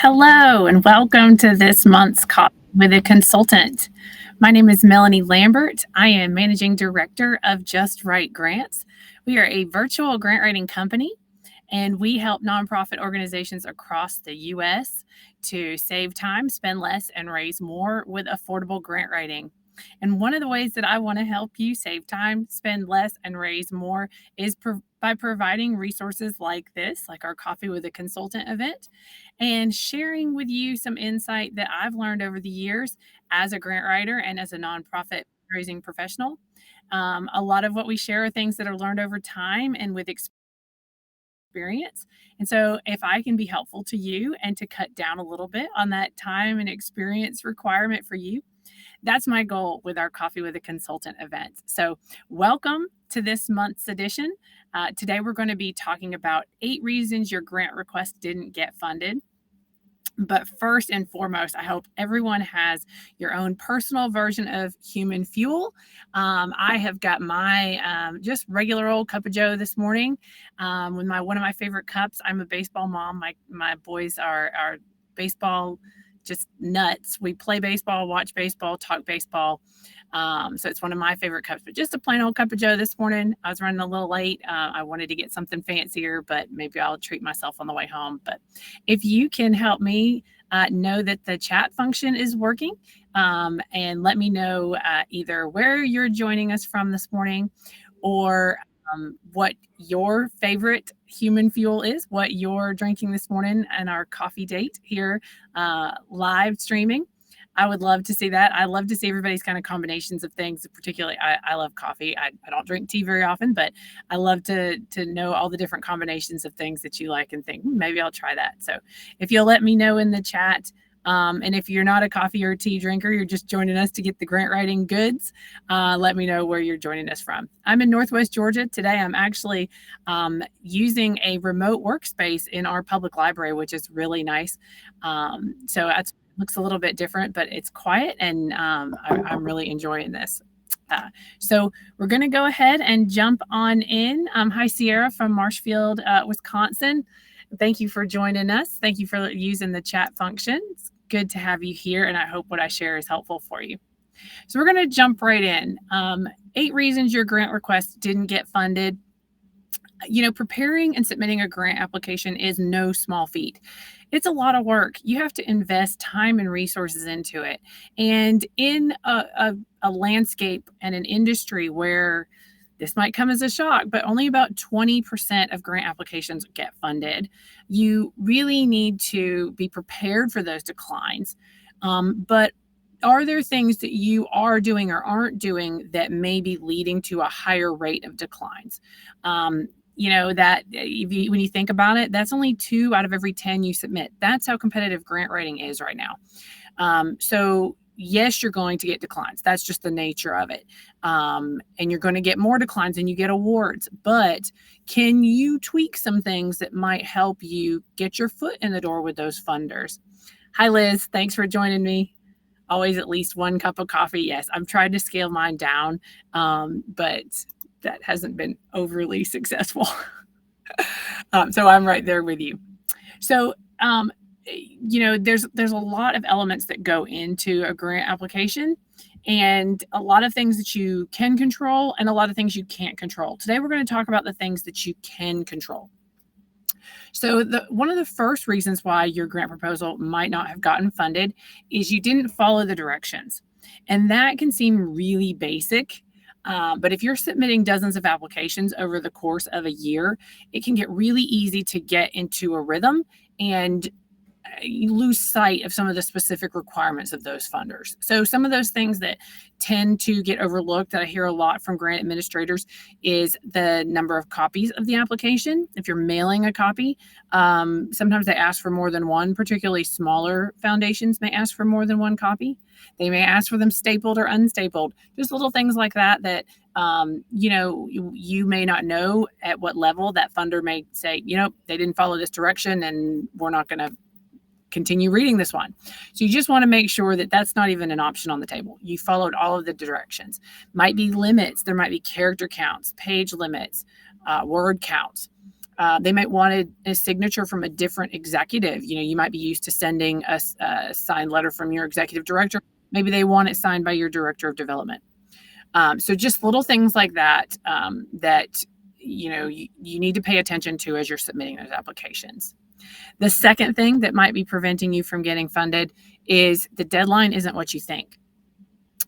Hello, and welcome to this month's Coffee with a Consultant. My name is Melanie Lambert. I am Managing Director of Just Right Grants. We are a virtual grant writing company, and we help nonprofit organizations across the U.S. to save time, spend less, and raise more with affordable grant writing. And one of the ways that I want to help you save time, spend less, and raise more is by providing resources like this, like our Coffee with a Consultant event, and sharing with you some insight that I've learned over the years as a grant writer and as a nonprofit raising professional. A lot of what we share are things that are learned over time and with experience. And so, if I can be helpful to you and to cut down a little bit on that time and experience requirement for you, that's my goal with our Coffee with a Consultant event. So, welcome to this month's edition. Today, we're going to be talking about 8 reasons your grant request didn't get funded. But first and foremost, I hope everyone has your own personal version of human fuel. I have got my just regular old cup of Joe this morning with one of my favorite cups. I'm a baseball mom. My boys are baseball just nuts. We play baseball, watch baseball, talk baseball. So it's one of my favorite cups, but just a plain old cup of Joe this morning. I was running a little late. I wanted to get something fancier, but maybe I'll treat myself on the way home. But if you can help me know that the chat function is working, and let me know either where you're joining us from this morning, or what your favorite human fuel is, what you're drinking this morning, and our coffee date here live streaming. I would love to see that. I love to see everybody's kind of combinations of things. Particularly, I love coffee. I don't drink tea very often, but I love to know all the different combinations of things that you like and think, maybe I'll try that. So if you'll let me know in the chat, and if you're not a coffee or tea drinker, you're just joining us to get the grant writing goods, let me know where you're joining us from. I'm in Northwest Georgia. Today, I'm actually using a remote workspace in our public library, which is really nice. So that's looks a little bit different, but it's quiet, and I'm really enjoying this. So we're going to go ahead and jump on in. Hi, Sierra from Marshfield, Wisconsin. Thank you for joining us. Thank you for using the chat function. It's good to have you here, and I hope what I share is helpful for you. So we're going to jump right in. 8 reasons your grant request didn't get funded. Preparing and submitting a grant application is no small feat. It's a lot of work. You have to invest time and resources into it. And in a landscape and an industry where this might come as a shock, but only about 20% of grant applications get funded, you really need to be prepared for those declines. But are there things that you are doing or aren't doing that may be leading to a higher rate of declines? That when you think about it, that's only 2 out of every 10 you submit. That's how competitive grant writing is right now. So yes, you're going to get declines. That's just the nature of it. And you're going to get more declines and you get awards. But can you tweak some things that might help you get your foot in the door with those funders? Hi, Liz. Thanks for joining me. Always at least 1 cup of coffee. Yes, I'm trying to scale mine down, but that hasn't been overly successful. So I'm right there with you. So, there's a lot of elements that go into a grant application, and a lot of things that you can control and a lot of things you can't control. Today, we're going to talk about the things that you can control. So one of the first reasons why your grant proposal might not have gotten funded is you didn't follow the directions. And that can seem really basic. But if you're submitting dozens of applications over the course of a year, it can get really easy to get into a rhythm and you lose sight of some of the specific requirements of those funders. So some of those things that tend to get overlooked that I hear a lot from grant administrators is the number of copies of the application. If you're mailing a copy, sometimes they ask for more than one, particularly smaller foundations may ask for more than 1 copy. They may ask for them stapled or unstapled, just little things like that you may not know at what level that funder may say, they didn't follow this direction and we're not going to continue reading this one. So you just want to make sure that that's not even an option on the table. You followed all of the directions. Might be limits. There might be character counts, page limits, word counts. They might want a signature from a different executive. You might be used to sending a signed letter from your executive director. Maybe they want it signed by your director of development. So just little things like that that you need to pay attention to as you're submitting those applications. The second thing that might be preventing you from getting funded is the deadline isn't what you think.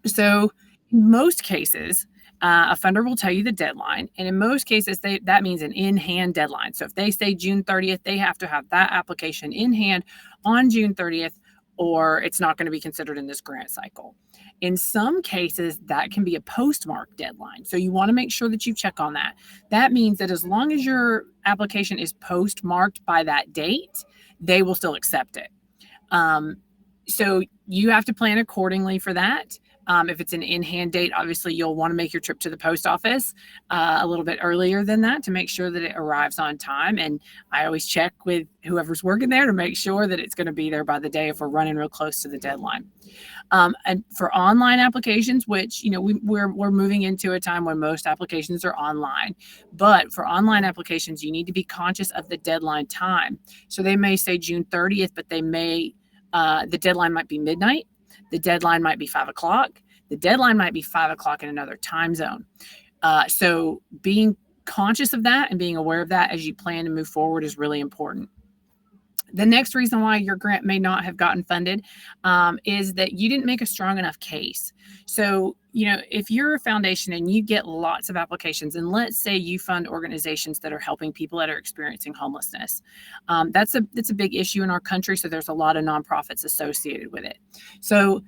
So in most cases, a funder will tell you the deadline, and in most cases, that means an in-hand deadline. So if they say June 30th, they have to have that application in hand on June 30th, or it's not going to be considered in this grant cycle. In some cases, that can be a postmark deadline. So you want to make sure that you check on that. That means that as long as your application is postmarked by that date, they will still accept it. So you have to plan accordingly for that. If it's an in-hand date, obviously you'll want to make your trip to the post office a little bit earlier than that to make sure that it arrives on time. And I always check with whoever's working there to make sure that it's going to be there by the day if we're running real close to the deadline. And for online applications, which we're moving into a time when most applications are online, but for online applications, you need to be conscious of the deadline time. So they may say June 30th, but the deadline might be midnight. The deadline might be 5 o'clock. The deadline might be 5 o'clock in another time zone. So being conscious of that and being aware of that as you plan to move forward is really important. The next reason why your grant may not have gotten funded is that you didn't make a strong enough case. So, if you're a foundation and you get lots of applications, and let's say you fund organizations that are helping people that are experiencing homelessness, that's a big issue in our country. So there's a lot of nonprofits associated with it. So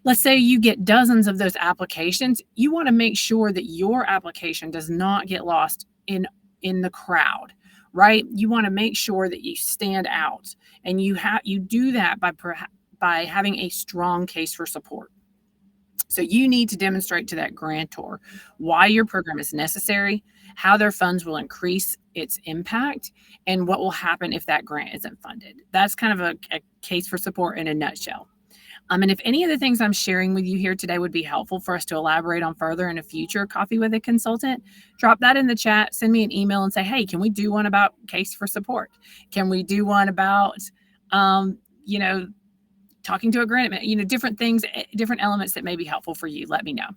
let's say you get dozens of those applications. You want to make sure that your application does not get lost in the crowd. Right? You want to make sure that you stand out, and you do that by having a strong case for support. So you need to demonstrate to that grantor why your program is necessary, how their funds will increase its impact, and what will happen if that grant isn't funded. That's kind of a case for support in a nutshell. And if any of the things I'm sharing with you here today would be helpful for us to elaborate on further in a future Coffee with a Consultant, drop that in the chat, send me an email and say, hey, can we do one about case for support? Can we do one about, talking to a grant, different things, different elements that may be helpful for you? Let me know.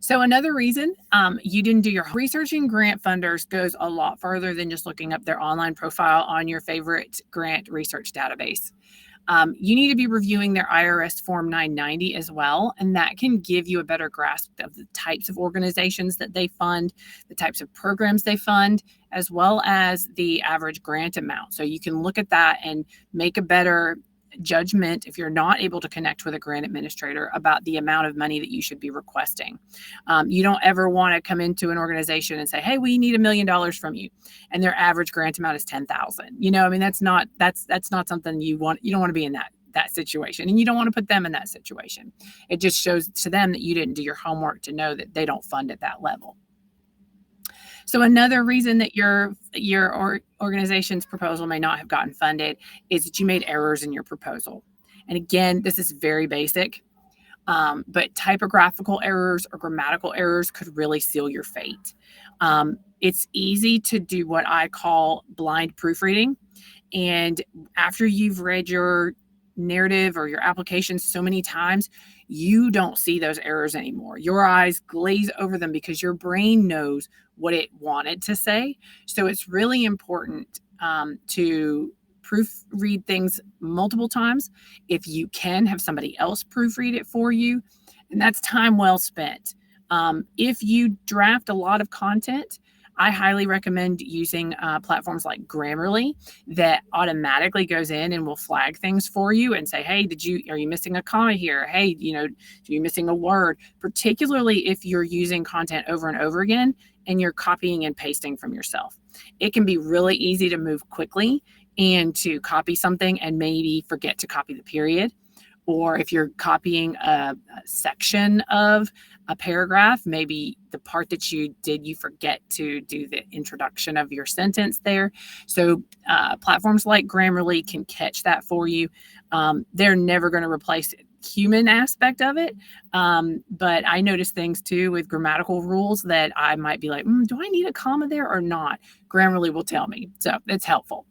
So another reason you didn't do your researching grant funders goes a lot further than just looking up their online profile on your favorite grant research database. You need to be reviewing their IRS Form 990 as well, and that can give you a better grasp of the types of organizations that they fund, the types of programs they fund, as well as the average grant amount. So you can look at that and make a better judgment if you're not able to connect with a grant administrator about the amount of money that you should be requesting. You don't ever want to come into an organization and say, hey, we need $1 million from you, and their average grant amount is $10,000. That's not something you want. You don't want to be in that situation, and you don't want to put them in that situation. It just shows to them that you didn't do your homework to know that they don't fund at that level. So another reason that your organization's proposal may not have gotten funded is that you made errors in your proposal. And again, this is very basic, but typographical errors or grammatical errors could really seal your fate. It's easy to do what I call blind proofreading. And after you've read your narrative or your application so many times, you don't see those errors anymore. Your eyes glaze over them because your brain knows what it wanted to say. So it's really important to proofread things multiple times. If you can, have somebody else proofread it for you, and that's time well spent. If you draft a lot of content, I highly recommend using platforms like Grammarly that automatically goes in and will flag things for you and say, hey, are you missing a comma here? Hey, are you missing a word? Particularly if you're using content over and over again and you're copying and pasting from yourself. It can be really easy to move quickly and to copy something and maybe forget to copy the period. Or if you're copying a section of a paragraph, maybe the part that you did, you forget to do the introduction of your sentence there. So platforms like Grammarly can catch that for you. They're never going to replace human aspect of it. But I notice things too with grammatical rules that I might be like, do I need a comma there or not? Grammarly will tell me. So it's helpful.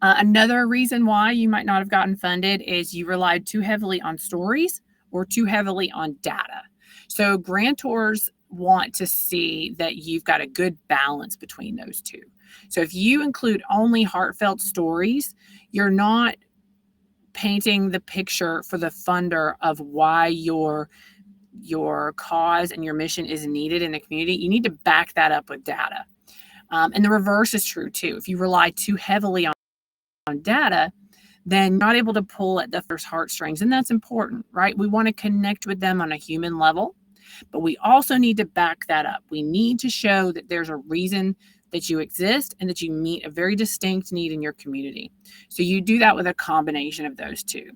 Another reason why you might not have gotten funded is you relied too heavily on stories or too heavily on data. So grantors want to see that you've got a good balance between those two. So if you include only heartfelt stories, you're not painting the picture for the funder of why your cause and your mission is needed in the community. You need to back that up with data. And the reverse is true too. If you rely too heavily on data, then you're not able to pull at the first heartstrings. And that's important, right? We want to connect with them on a human level, but we also need to back that up. We need to show that there's a reason that you exist and that you meet a very distinct need in your community. So you do that with a combination of those two.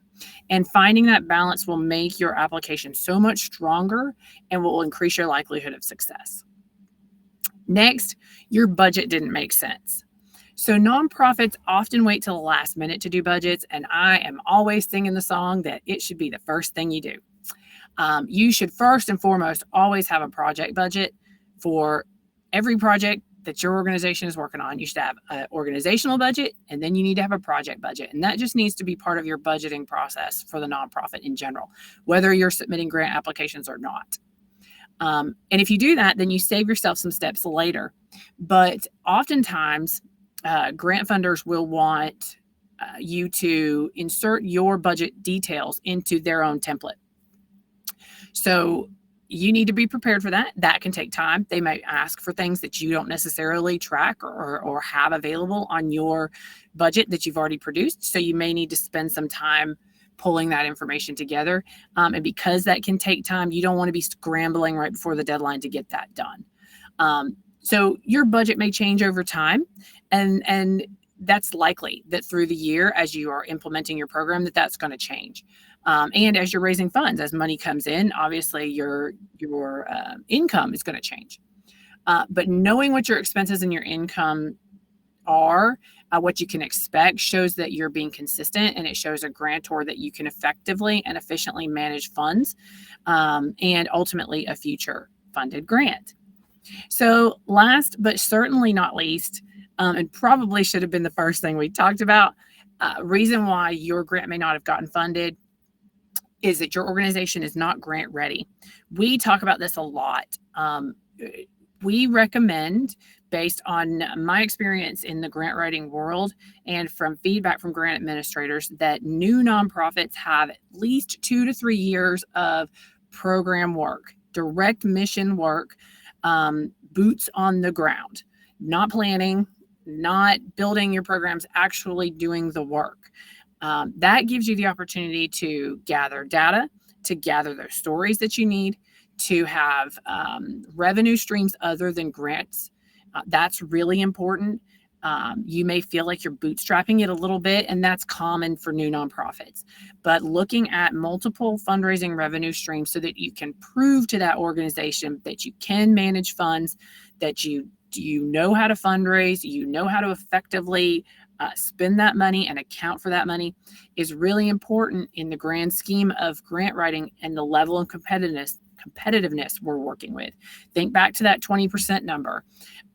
And finding that balance will make your application so much stronger and will increase your likelihood of success. Next, your budget didn't make sense. So nonprofits often wait till the last minute to do budgets, and I am always singing the song that it should be the first thing you do. You should first and foremost always have a project budget for every project that your organization is working on. You should have an organizational budget, and then you need to have a project budget. And that just needs to be part of your budgeting process for the nonprofit in general, whether you're submitting grant applications or not. And if you do that, then you save yourself some steps later. But oftentimes, grant funders will want you to insert your budget details into their own template. So you need to be prepared for that. That can take time. They might ask for things that you don't necessarily track or have available on your budget that you've already produced. So you may need to spend some time pulling that information together. And because that can take time, you don't want to be scrambling right before the deadline to get that done. So your budget may change over time, and that's likely that through the year, as you are implementing your program, that's going to change. And as you're raising funds, as money comes in, obviously your income is going to change. But knowing what your expenses and your income are, what you can expect, shows that you're being consistent, and it shows a grantor that you can effectively and efficiently manage funds, and ultimately a future funded grant. So last but certainly not least, and probably should have been the first thing we talked about, reason why your grant may not have gotten funded is that your organization is not grant ready. We talk about this a lot. We recommend, based on my experience in the grant writing world and from feedback from grant administrators, that new nonprofits have at least 2 to 3 years of program work, direct mission work, boots on the ground, not planning, not building your programs, actually doing the work. That gives you the opportunity to gather data, to gather those stories that you need, to have revenue streams other than grants. That's really important. You may feel like you're bootstrapping it a little bit, and that's common for new nonprofits. But looking at multiple fundraising revenue streams so that you can prove to that organization that you can manage funds, that you know how to fundraise, you know how to effectively spend that money and account for that money, is really important in the grand scheme of grant writing and the level of competitiveness we're working with. Think back to that 20% number.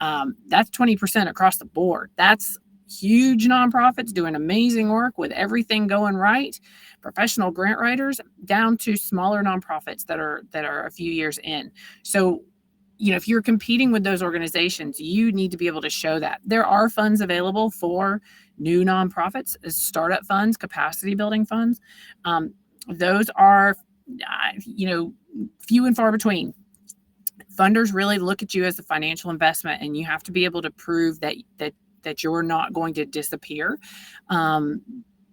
That's 20% across the board. That's huge nonprofits doing amazing work with everything going right, professional grant writers, down to smaller nonprofits that are a few years in. So, if you're competing with those organizations, you need to be able to show that. There are funds available for new nonprofits, as startup funds, capacity building funds. Those are, few and far between. Funders really look at you as a financial investment, and you have to be able to prove that you're not going to disappear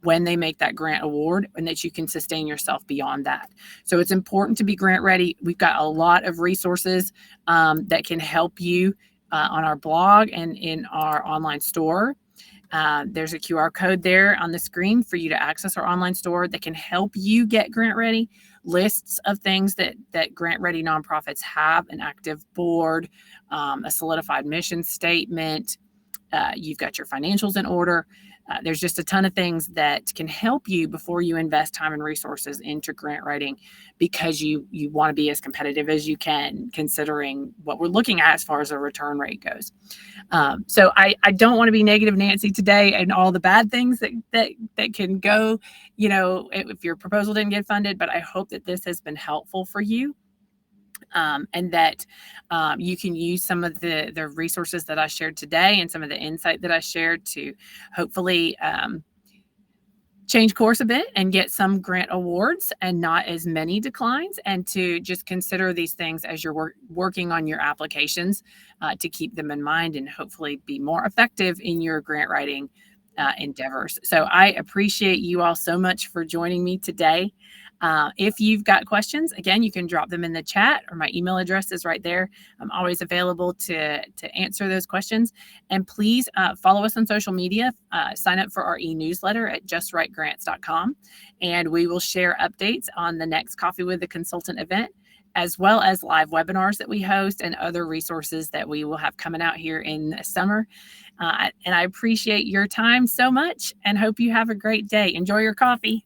when they make that grant award, and that you can sustain yourself beyond that. So it's important to be grant ready. We've got a lot of resources that can help you on our blog and in our online store. There's a QR code there on the screen for you to access our online store that can help you get grant ready. Lists of things that grant ready nonprofits have: an active board, a solidified mission statement. You've got your financials in order. there's just a ton of things that can help you before you invest time and resources into grant writing, because you want to be as competitive as you can, considering what we're looking at as far as a return rate goes. So I don't want to be negative Nancy today and all the bad things that can go, if your proposal didn't get funded, but I hope that this has been helpful for you. And that you can use some of the resources that I shared today and some of the insight that I shared to hopefully change course a bit and get some grant awards and not as many declines, and to just consider these things as you're working on your applications, to keep them in mind and hopefully be more effective in your grant writing endeavors. So I appreciate you all so much for joining me today. If you've got questions, again, you can drop them in the chat, or my email address is right there. I'm always available to answer those questions. And please follow us on social media. Sign up for our e-newsletter at justwritegrants.com, and we will share updates on the next Coffee with a Consultant event, as well as live webinars that we host and other resources that we will have coming out here in the summer. And I appreciate your time so much and hope you have a great day. Enjoy your coffee.